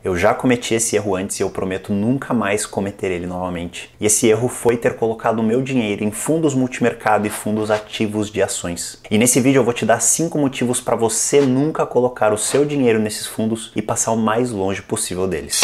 Eu já cometi esse erro antes e eu prometo nunca mais cometer ele novamente. E esse erro foi ter colocado o meu dinheiro em fundos multimercado e fundos ativos de ações. E nesse vídeo eu vou te dar 5 motivos para você nunca colocar o seu dinheiro nesses fundos e passar o mais longe possível deles.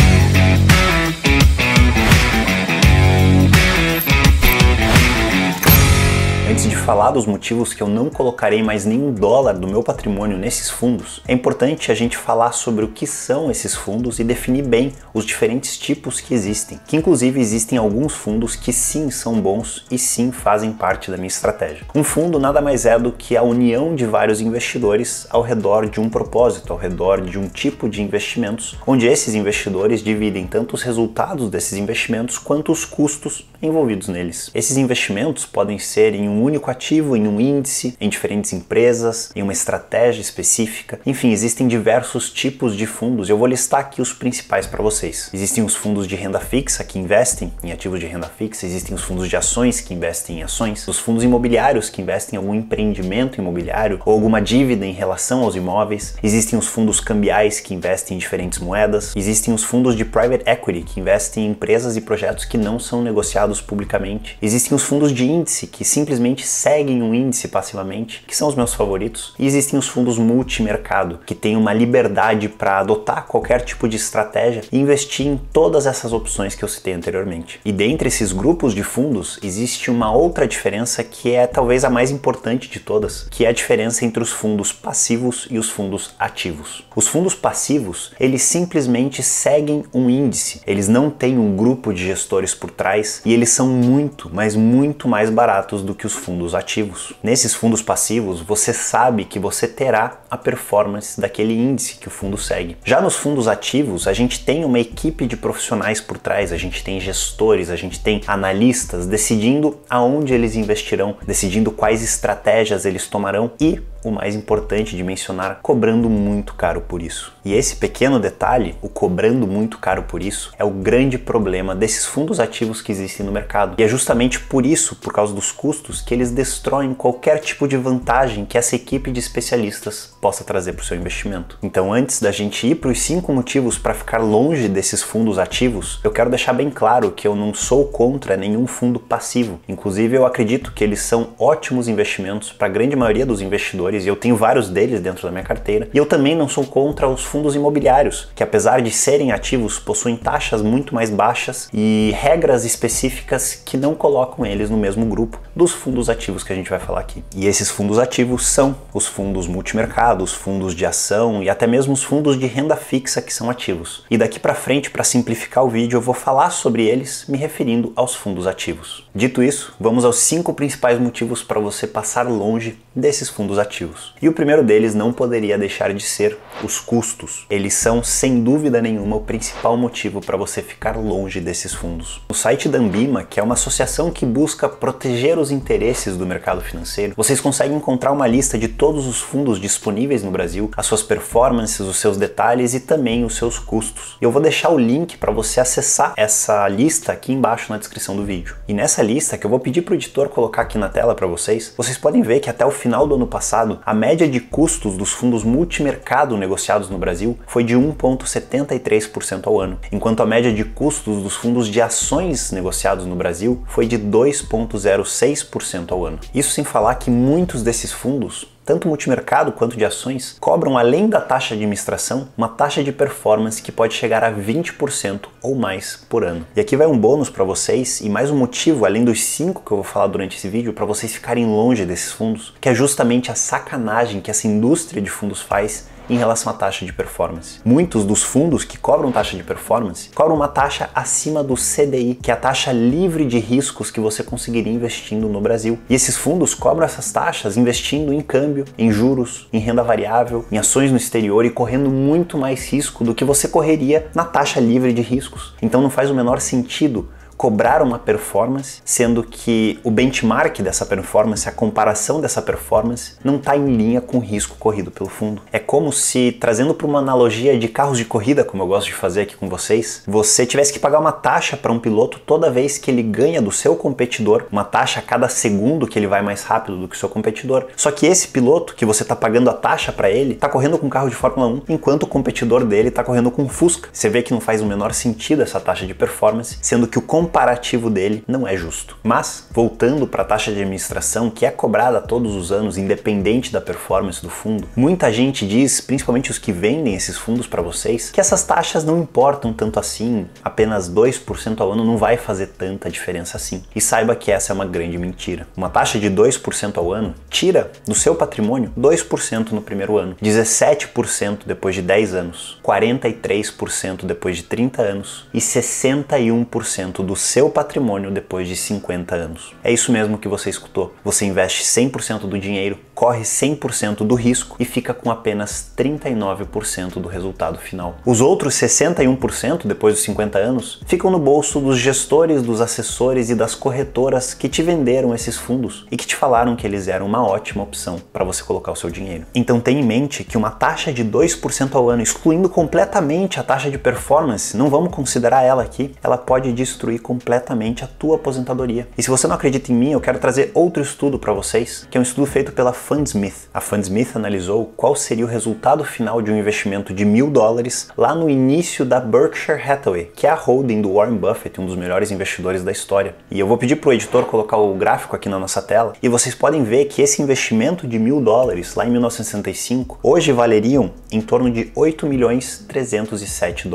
Antes de falar dos motivos que eu não colocarei mais nenhum dólar do meu patrimônio nesses fundos, é importante a gente falar sobre o que são esses fundos e definir bem os diferentes tipos que existem. Que inclusive existem alguns fundos que sim são bons e sim fazem parte da minha estratégia. Um fundo nada mais é do que a união de vários investidores ao redor de um propósito, ao redor de um tipo de investimentos, onde esses investidores dividem tanto os resultados desses investimentos quanto os custos envolvidos neles. Esses investimentos podem ser em um único ativo, em um índice, em diferentes empresas, em uma estratégia específica. Enfim, existem diversos tipos de fundos. Eu vou listar aqui os principais para vocês. Existem os fundos de renda fixa que investem em ativos de renda fixa, existem os fundos de ações que investem em ações, os fundos imobiliários que investem em algum empreendimento imobiliário ou alguma dívida em relação aos imóveis, existem os fundos cambiais que investem em diferentes moedas, existem os fundos de private equity que investem em empresas e projetos que não são negociados publicamente, existem os fundos de índice que simplesmente seguem um índice passivamente, que são os meus favoritos, e existem os fundos multimercado, que têm uma liberdade para adotar qualquer tipo de estratégia e investir em todas essas opções que eu citei anteriormente. E dentre esses grupos de fundos, existe uma outra diferença que é talvez a mais importante de todas, que é a diferença entre os fundos passivos e os fundos ativos. Os fundos passivos, eles simplesmente seguem um índice, eles não têm um grupo de gestores por trás e eles são muito, mas muito mais baratos do que os fundos ativos. Nesses fundos passivos, você sabe que você terá a performance daquele índice que o fundo segue. Já nos fundos ativos, a gente tem uma equipe de profissionais por trás, a gente tem gestores, a gente tem analistas decidindo aonde eles investirão, decidindo quais estratégias eles tomarão e, o mais importante de mencionar, cobrando muito caro por isso. E esse pequeno detalhe, o cobrando muito caro por isso, é o grande problema desses fundos ativos que existem no mercado. E é justamente por isso, por causa dos custos, que eles destroem qualquer tipo de vantagem que essa equipe de especialistas possa trazer para o seu investimento. Então, antes da gente ir para os 5 motivos para ficar longe desses fundos ativos, eu quero deixar bem claro que eu não sou contra nenhum fundo passivo. Inclusive, eu acredito que eles são ótimos investimentos para a grande maioria dos investidores e eu tenho vários deles dentro da minha carteira. E eu também não sou contra os fundos imobiliários, que apesar de serem ativos, possuem taxas muito mais baixas e regras específicas que não colocam eles no mesmo grupo dos fundos ativos que a gente vai falar aqui. E esses fundos ativos são os fundos multimercado, os fundos de ação e até mesmo os fundos de renda fixa que são ativos. E daqui para frente, para simplificar o vídeo, eu vou falar sobre eles me referindo aos fundos ativos. Dito isso, vamos aos 5 principais motivos para você passar longe desses fundos ativos. E o primeiro deles não poderia deixar de ser os custos. Eles são, sem dúvida nenhuma, o principal motivo para você ficar longe desses fundos. No site da Ambima, que é uma associação que busca proteger os interesses do mercado financeiro, vocês conseguem encontrar uma lista de todos os fundos disponíveis no Brasil, as suas performances, os seus detalhes e também os seus custos. Eu vou deixar o link para você acessar essa lista aqui embaixo na descrição do vídeo. E nessa lista, que eu vou pedir para o editor colocar aqui na tela para vocês podem ver que até o final do ano passado, a média de custos dos fundos multimercado negociados no Brasil foi de 1,73% ao ano, enquanto a média de custos dos fundos de ações negociados no Brasil foi de 2,06% ao ano. Isso sem falar que muitos desses fundos, tanto multimercado quanto de ações, cobram, além da taxa de administração, uma taxa de performance que pode chegar a 20% ou mais por ano. E aqui vai um bônus para vocês e mais um motivo, além dos 5 que eu vou falar durante esse vídeo, para vocês ficarem longe desses fundos, que é justamente a sacanagem que essa indústria de fundos faz em relação à taxa de performance. Muitos dos fundos que cobram taxa de performance cobram uma taxa acima do CDI, que é a taxa livre de riscos que você conseguiria investindo no Brasil. E esses fundos cobram essas taxas investindo em câmbio, em juros, em renda variável, em ações no exterior e correndo muito mais risco do que você correria na taxa livre de riscos. Então não faz o menor sentido cobrar uma performance, sendo que o benchmark dessa performance, a comparação dessa performance, não está em linha com o risco corrido pelo fundo. É como se, trazendo para uma analogia de carros de corrida, como eu gosto de fazer aqui com vocês, você tivesse que pagar uma taxa para um piloto toda vez que ele ganha do seu competidor, uma taxa a cada segundo que ele vai mais rápido do que o seu competidor. Só que esse piloto, que você está pagando a taxa para ele, está correndo com um carro de Fórmula 1, enquanto o competidor dele está correndo com um Fusca. Você vê que não faz o menor sentido essa taxa de performance, sendo que o comparativo dele não é justo. Mas, voltando para a taxa de administração, que é cobrada todos os anos, independente da performance do fundo, muita gente diz, principalmente os que vendem esses fundos para vocês, que essas taxas não importam tanto assim, apenas 2% ao ano não vai fazer tanta diferença assim. E saiba que essa é uma grande mentira. Uma taxa de 2% ao ano tira do seu patrimônio 2% no primeiro ano, 17% depois de 10 anos, 43% depois de 30 anos e 61% do seu patrimônio depois de 50 anos. É isso mesmo que você escutou. Você investe 100% do dinheiro, corre 100% do risco e fica com apenas 39% do resultado final. Os outros 61% depois dos 50 anos ficam no bolso dos gestores, dos assessores e das corretoras que te venderam esses fundos e que te falaram que eles eram uma ótima opção para você colocar o seu dinheiro. Então tenha em mente que uma taxa de 2% ao ano, excluindo completamente a taxa de performance, não vamos considerar ela aqui, ela pode destruir completamente a tua aposentadoria. E se você não acredita em mim, eu quero trazer outro estudo para vocês, que é um estudo feito pela Fundsmith. A Fundsmith analisou qual seria o resultado final de um investimento de $1.000 lá no início da Berkshire Hathaway, que é a holding do Warren Buffett, um dos melhores investidores da história. E eu vou pedir pro editor colocar o gráfico aqui na nossa tela, e vocês podem ver que esse investimento de $1.000 lá em 1965, hoje valeriam em torno de $8.307.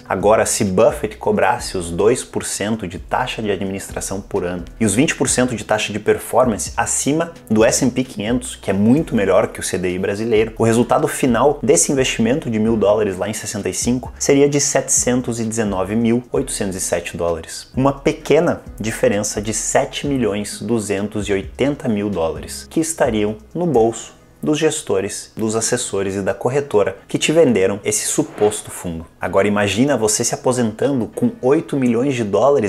Agora, se Buffett cobrasse os 2% de taxa de administração por ano e os 20% de taxa de performance acima do S&P 500, que é muito melhor que o CDI brasileiro, o resultado final desse investimento de $1.000 lá em 65 seria de $719.807. Uma pequena diferença de $7.280.000 que estariam no bolso dos gestores, dos assessores e da corretora que te venderam esse suposto fundo. Agora imagina você se aposentando com $8 milhões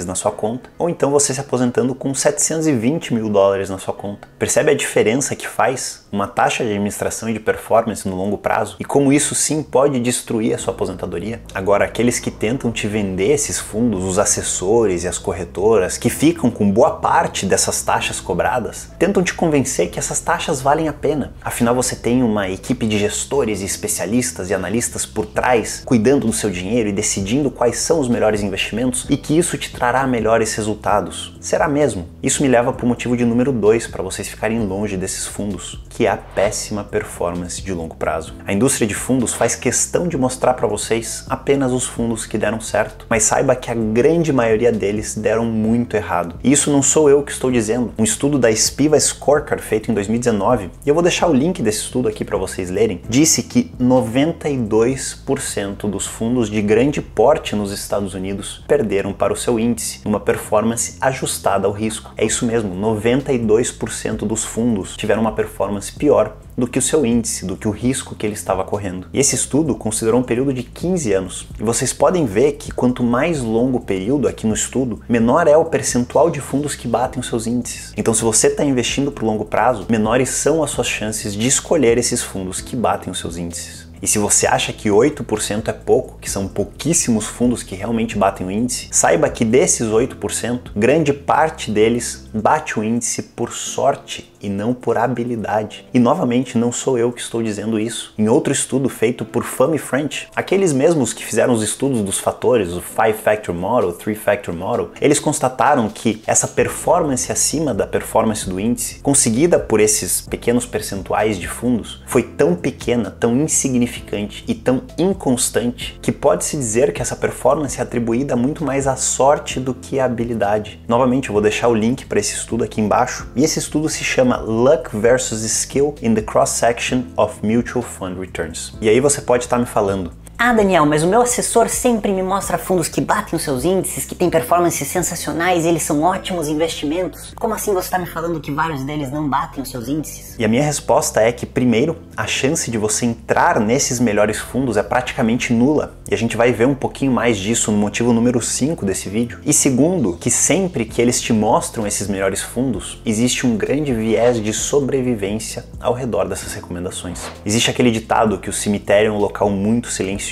na sua conta, ou então você se aposentando com $720 mil na sua conta. Percebe a diferença que faz uma taxa de administração e de performance no longo prazo? E como isso sim pode destruir a sua aposentadoria? Agora, aqueles que tentam te vender esses fundos, os assessores e as corretoras, que ficam com boa parte dessas taxas cobradas, tentam te convencer que essas taxas valem a pena. Afinal, você tem uma equipe de gestores e especialistas e analistas por trás, cuidando do seu dinheiro e decidindo quais são os melhores investimentos e que isso te trará melhores resultados. Será mesmo? Isso me leva para o motivo de número 2 para vocês ficarem longe desses fundos, que é a péssima performance de longo prazo. A indústria de fundos faz questão de mostrar para vocês apenas os fundos que deram certo, mas saiba que a grande maioria deles deram muito errado. E isso não sou eu que estou dizendo. Um estudo da Spiva Scorecard feito em 2019, e eu vou deixar o link desse estudo aqui para vocês lerem, disse que 92% dos fundos de grande porte nos Estados Unidos perderam para o seu índice, numa performance ajustada ao risco. É isso mesmo, 92% dos fundos tiveram uma performance pior do que o seu índice, do que o risco que ele estava correndo. E esse estudo considerou um período de 15 anos. E vocês podem ver que quanto mais longo o período aqui no estudo, menor é o percentual de fundos que batem os seus índices. Então, se você está investindo por longo prazo, menores são as suas chances de escolher esses fundos que batem os seus índices. E se você acha que 8% é pouco, que são pouquíssimos fundos que realmente batem o índice, saiba que desses 8%, grande parte deles bate o índice por sorte e não por habilidade. E novamente, não sou eu que estou dizendo isso. Em outro estudo feito por Fama e French, aqueles mesmos que fizeram os estudos dos fatores, o 5-Factor Model, 3-Factor Model, eles constataram que essa performance acima da performance do índice, conseguida por esses pequenos percentuais de fundos, foi tão pequena, tão insignificante e tão inconstante que pode-se dizer que essa performance é atribuída muito mais à sorte do que à habilidade. Novamente, eu vou deixar o link para esse estudo aqui embaixo, e esse estudo se chama Luck versus Skill in the Cross-Section of Mutual Fund Returns. E aí você pode estar me falando, Ah, Daniel, mas o meu assessor sempre me mostra fundos que batem os seus índices, que têm performances sensacionais e eles são ótimos investimentos. Como assim você está me falando que vários deles não batem os seus índices? E a minha resposta é que, primeiro, a chance de você entrar nesses melhores fundos é praticamente nula. E a gente vai ver um pouquinho mais disso no motivo número 5 desse vídeo. E segundo, que sempre que eles te mostram esses melhores fundos, existe um grande viés de sobrevivência ao redor dessas recomendações. Existe aquele ditado que o cemitério é um local muito silencioso.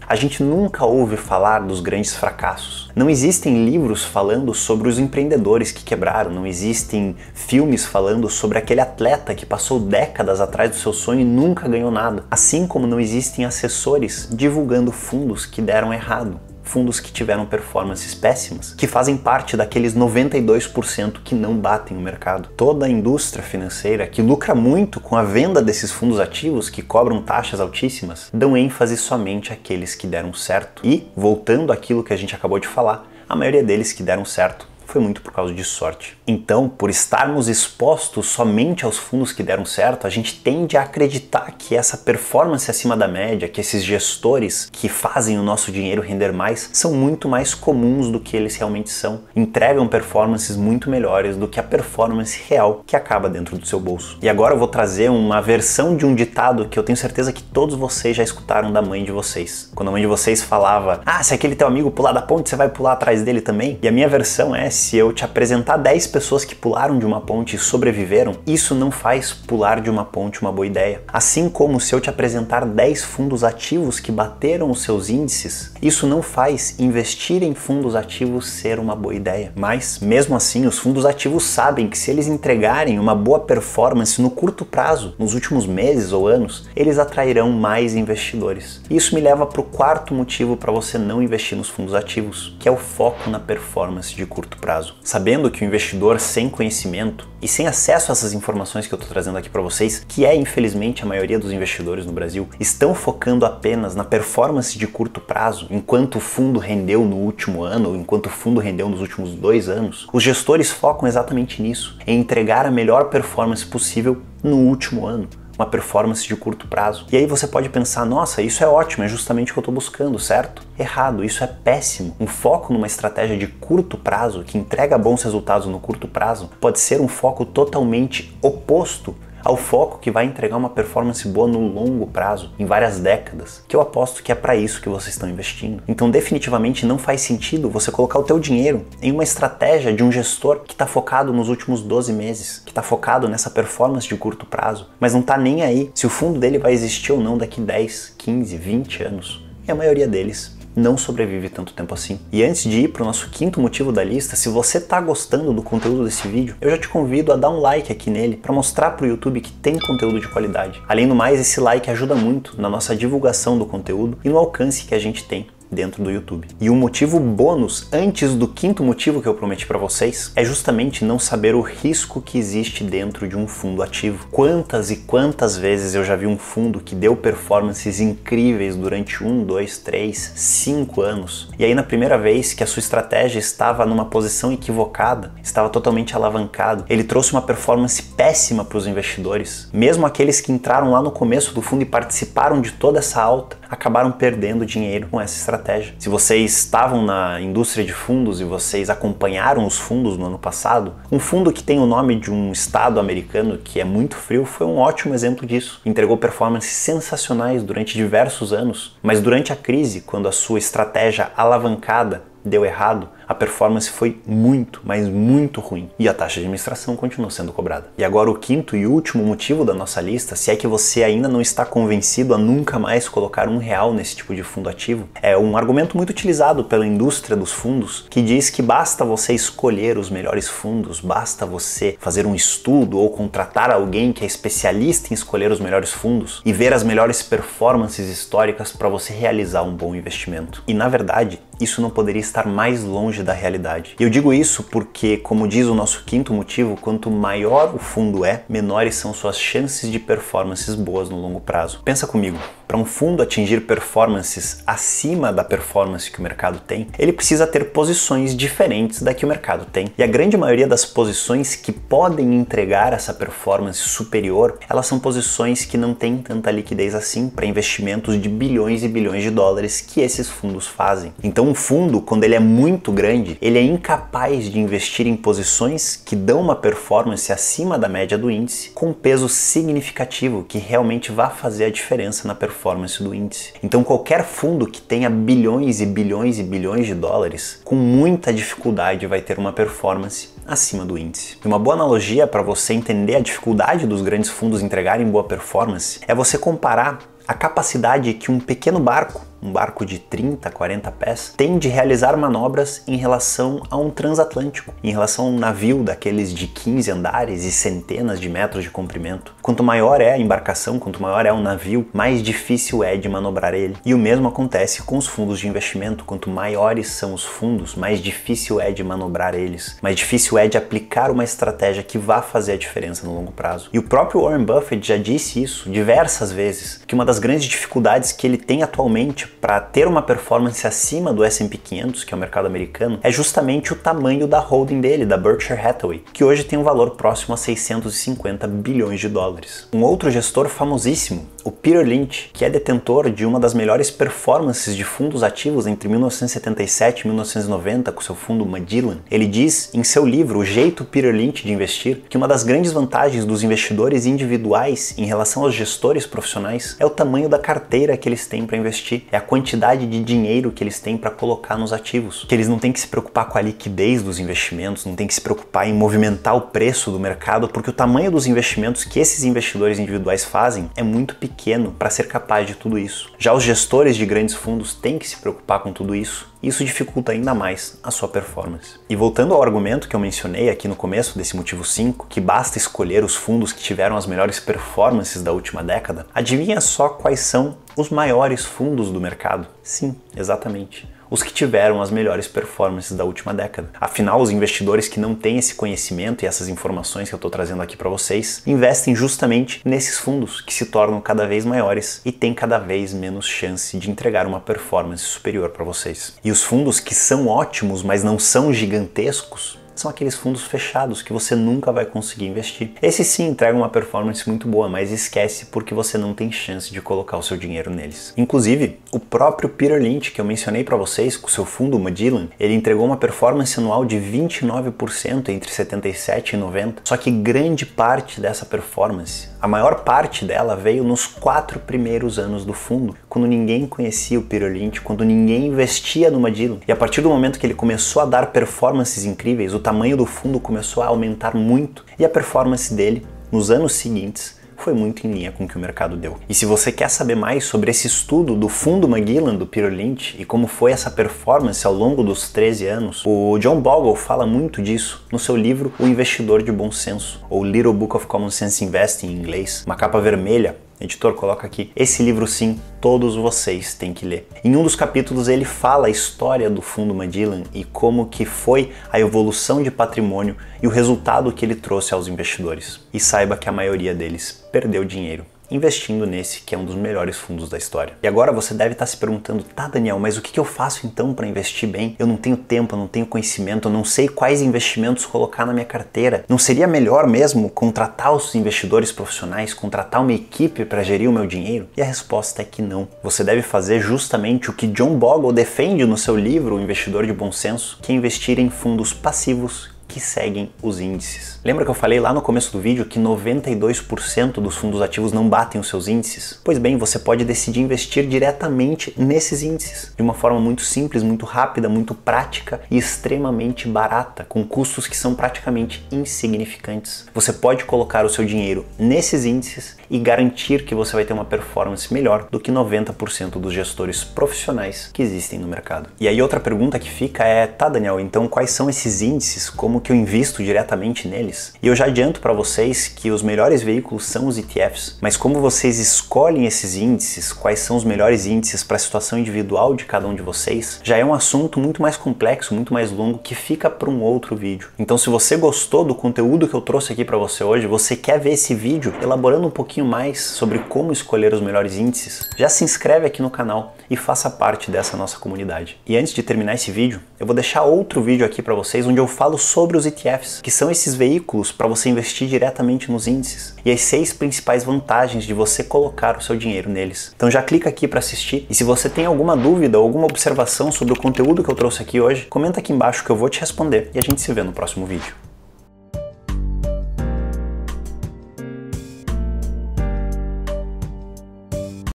A gente nunca ouve falar dos grandes fracassos. Não existem livros falando sobre os empreendedores que quebraram, não existem filmes falando sobre aquele atleta que passou décadas atrás do seu sonho e nunca ganhou nada. Assim como não existem assessores divulgando fundos que deram errado. Fundos que tiveram performances péssimas, que fazem parte daqueles 92% que não batem o mercado. Toda a indústria financeira que lucra muito com a venda desses fundos ativos que cobram taxas altíssimas, dão ênfase somente àqueles que deram certo. E, voltando àquilo que a gente acabou de falar, a maioria deles que deram certo foi muito por causa de sorte. Então, por estarmos expostos somente aos fundos que deram certo, a gente tende a acreditar que essa performance acima da média, que esses gestores que fazem o nosso dinheiro render mais, são muito mais comuns do que eles realmente são. Entregam performances muito melhores do que a performance real que acaba dentro do seu bolso. E agora eu vou trazer uma versão de um ditado que eu tenho certeza que todos vocês já escutaram da mãe de vocês. Quando a mãe de vocês falava, se aquele teu amigo pular da ponte, você vai pular atrás dele também? E a minha versão é, se eu te apresentar 10 pessoas que pularam de uma ponte e sobreviveram, isso não faz pular de uma ponte uma boa ideia. Assim como se eu te apresentar 10 fundos ativos que bateram os seus índices, isso não faz investir em fundos ativos ser uma boa ideia. Mas, mesmo assim, os fundos ativos sabem que se eles entregarem uma boa performance no curto prazo, nos últimos meses ou anos, eles atrairão mais investidores. Isso me leva para o quarto motivo para você não investir nos fundos ativos, que é o foco na performance de curto prazo. Sabendo que o investidor sem conhecimento e sem acesso a essas informações que eu estou trazendo aqui para vocês, que é infelizmente a maioria dos investidores no Brasil, estão focando apenas na performance de curto prazo, enquanto o fundo rendeu no último ano, ou enquanto o fundo rendeu nos últimos 2 anos, os gestores focam exatamente nisso, em entregar a melhor performance possível no último ano. Uma performance de curto prazo. E aí você pode pensar, nossa, isso é ótimo, é justamente o que eu estou buscando, certo? Errado, isso é péssimo. Um foco numa estratégia de curto prazo, que entrega bons resultados no curto prazo, pode ser um foco totalmente oposto ao foco que vai entregar uma performance boa no longo prazo, em várias décadas, que eu aposto que é para isso que vocês estão investindo. Então definitivamente não faz sentido você colocar o teu dinheiro em uma estratégia de um gestor que está focado nos últimos 12 meses, que está focado nessa performance de curto prazo, mas não está nem aí se o fundo dele vai existir ou não daqui 10, 15, 20 anos. E a maioria deles não sobrevive tanto tempo assim. E antes de ir para o nosso quinto motivo da lista, se você está gostando do conteúdo desse vídeo, eu já te convido a dar um like aqui nele para mostrar para o YouTube que tem conteúdo de qualidade. Além do mais, esse like ajuda muito na nossa divulgação do conteúdo e no alcance que a gente tem dentro do YouTube. E o motivo bônus, antes do quinto motivo que eu prometi para vocês, é justamente não saber o risco que existe dentro de um fundo ativo. Quantas e quantas vezes eu já vi um fundo que deu performances incríveis durante 1, 2, 3, 5 anos, e aí na primeira vez que a sua estratégia estava numa posição equivocada, estava totalmente alavancado, ele trouxe uma performance péssima para os investidores. Mesmo aqueles que entraram lá no começo do fundo e participaram de toda essa alta, acabaram perdendo dinheiro com essa estratégia. Se vocês estavam na indústria de fundos e vocês acompanharam os fundos no ano passado, um fundo que tem o nome de um estado americano que é muito frio foi um ótimo exemplo disso. Entregou performances sensacionais durante diversos anos, mas durante a crise, quando a sua estratégia alavancada deu errado, a performance foi muito, mas muito ruim. E a taxa de administração continuou sendo cobrada. E agora o quinto e último motivo da nossa lista, se é que você ainda não está convencido a nunca mais colocar R$1 nesse tipo de fundo ativo, é um argumento muito utilizado pela indústria dos fundos, que diz que basta você escolher os melhores fundos, basta você fazer um estudo ou contratar alguém que é especialista em escolher os melhores fundos e ver as melhores performances históricas para você realizar um bom investimento. E na verdade, isso não poderia estar mais longe da realidade. E eu digo isso porque, como diz o nosso quinto motivo, quanto maior o fundo é, menores são suas chances de performances boas no longo prazo. Pensa comigo, para um fundo atingir performances acima da performance que o mercado tem, ele precisa ter posições diferentes da que o mercado tem. E a grande maioria das posições que podem entregar essa performance superior, elas são posições que não têm tanta liquidez assim para investimentos de bilhões e bilhões de dólares que esses fundos fazem. Então um fundo, quando ele é muito grande, ele é incapaz de investir em posições que dão uma performance acima da média do índice com peso significativo que realmente vá fazer a diferença na performance do índice. Então qualquer fundo que tenha bilhões e bilhões e bilhões de dólares, com muita dificuldade vai ter uma performance acima do índice. E uma boa analogia para você entender a dificuldade dos grandes fundos entregarem boa performance é você comparar a capacidade que um pequeno barco, um barco de 30, 40 pés, tem de realizar manobras em relação a um transatlântico, em relação a um navio daqueles de 15 andares e centenas de metros de comprimento. Quanto maior é a embarcação, quanto maior é o navio, mais difícil é de manobrar ele. E o mesmo acontece com os fundos de investimento. Quanto maiores são os fundos, mais difícil é de manobrar eles, mais difícil é de aplicar uma estratégia que vá fazer a diferença no longo prazo. E o próprio Warren Buffett já disse isso diversas vezes, que uma das grandes dificuldades que ele tem atualmente para ter uma performance acima do S&P 500, que é o mercado americano, é justamente o tamanho da holding dele, da Berkshire Hathaway, que hoje tem um valor próximo a 650 bilhões de dólares. Um outro gestor famosíssimo, o Peter Lynch, que é detentor de uma das melhores performances de fundos ativos entre 1977 e 1990 com seu fundo Magellan, ele diz em seu livro O Jeito Peter Lynch de Investir que uma das grandes vantagens dos investidores individuais em relação aos gestores profissionais é o tamanho da carteira que eles têm para investir, é a quantidade de dinheiro que eles têm para colocar nos ativos, que eles não têm que se preocupar com a liquidez dos investimentos, não têm que se preocupar em movimentar o preço do mercado, porque o tamanho dos investimentos que esses investidores individuais fazem é muito pequeno para ser capaz de tudo isso. Já os gestores de grandes fundos têm que se preocupar com tudo isso. Isso dificulta ainda mais a sua performance. E voltando ao argumento que eu mencionei aqui no começo desse motivo 5, que basta escolher os fundos que tiveram as melhores performances da última década, adivinha só quais são os maiores fundos do mercado? Sim, exatamente. Os que tiveram as melhores performances da última década. Afinal, os investidores que não têm esse conhecimento e essas informações que eu estou trazendo aqui para vocês, investem justamente nesses fundos que se tornam cada vez maiores e têm cada vez menos chance de entregar uma performance superior para vocês. E os fundos que são ótimos, mas não são gigantescos, são aqueles fundos fechados que você nunca vai conseguir investir. Esses sim entregam uma performance muito boa, mas esquece porque você não tem chance de colocar o seu dinheiro neles. Inclusive, o próprio Peter Lynch, que eu mencionei para vocês, com o seu fundo Magellan, ele entregou uma performance anual de 29% entre 77 e 90. Só que grande parte dessa performance, a maior parte dela veio nos 4 primeiros anos do fundo, quando ninguém conhecia o Peter Lynch, quando ninguém investia no Magellan. E a partir do momento que ele começou a dar performances incríveis, o tamanho do fundo começou a aumentar muito e a performance dele nos anos seguintes foi muito em linha com o que o mercado deu. E se você quer saber mais sobre esse estudo do fundo Magellan do Peter Lynch e como foi essa performance ao longo dos 13 anos, o John Bogle fala muito disso no seu livro O Investidor de Bom Senso, ou Little Book of Common Sense Investing em inglês, uma capa vermelha. Editor, coloca aqui. Esse livro sim, todos vocês têm que ler. Em um dos capítulos ele fala a história do fundo Magellan e como que foi a evolução de patrimônio e o resultado que ele trouxe aos investidores. E saiba que a maioria deles perdeu dinheiro investindo nesse que é um dos melhores fundos da história. E agora você deve estar se perguntando, tá Daniel, mas o que eu faço então para investir bem? Eu não tenho tempo, eu não tenho conhecimento, eu não sei quais investimentos colocar na minha carteira. Não seria melhor mesmo contratar os investidores profissionais, contratar uma equipe para gerir o meu dinheiro? E a resposta é que não. Você deve fazer justamente o que John Bogle defende no seu livro O Investidor de Bom Senso, que é investir em fundos passivos que seguem os índices. Lembra que eu falei lá no começo do vídeo que 92% dos fundos ativos não batem os seus índices? Pois bem, você pode decidir investir diretamente nesses índices, de uma forma muito simples, muito rápida, muito prática e extremamente barata, com custos que são praticamente insignificantes. Você pode colocar o seu dinheiro nesses índices e garantir que você vai ter uma performance melhor do que 90% dos gestores profissionais que existem no mercado. E aí outra pergunta que fica é, tá Daniel, então quais são esses índices? Como que eu invisto diretamente neles. E eu já adianto para vocês que os melhores veículos são os ETFs, mas como vocês escolhem esses índices, quais são os melhores índices para a situação individual de cada um de vocês, já é um assunto muito mais complexo, muito mais longo, que fica para um outro vídeo. Então se você gostou do conteúdo que eu trouxe aqui para você hoje, você quer ver esse vídeo elaborando um pouquinho mais sobre como escolher os melhores índices, já se inscreve aqui no canal e faça parte dessa nossa comunidade. E antes de terminar esse vídeo, eu vou deixar outro vídeo aqui para vocês onde eu falo sobre os ETFs, que são esses veículos para você investir diretamente nos índices, e as 6 principais vantagens de você colocar o seu dinheiro neles. Então já clica aqui para assistir, e se você tem alguma dúvida ou alguma observação sobre o conteúdo que eu trouxe aqui hoje, comenta aqui embaixo que eu vou te responder e a gente se vê no próximo vídeo.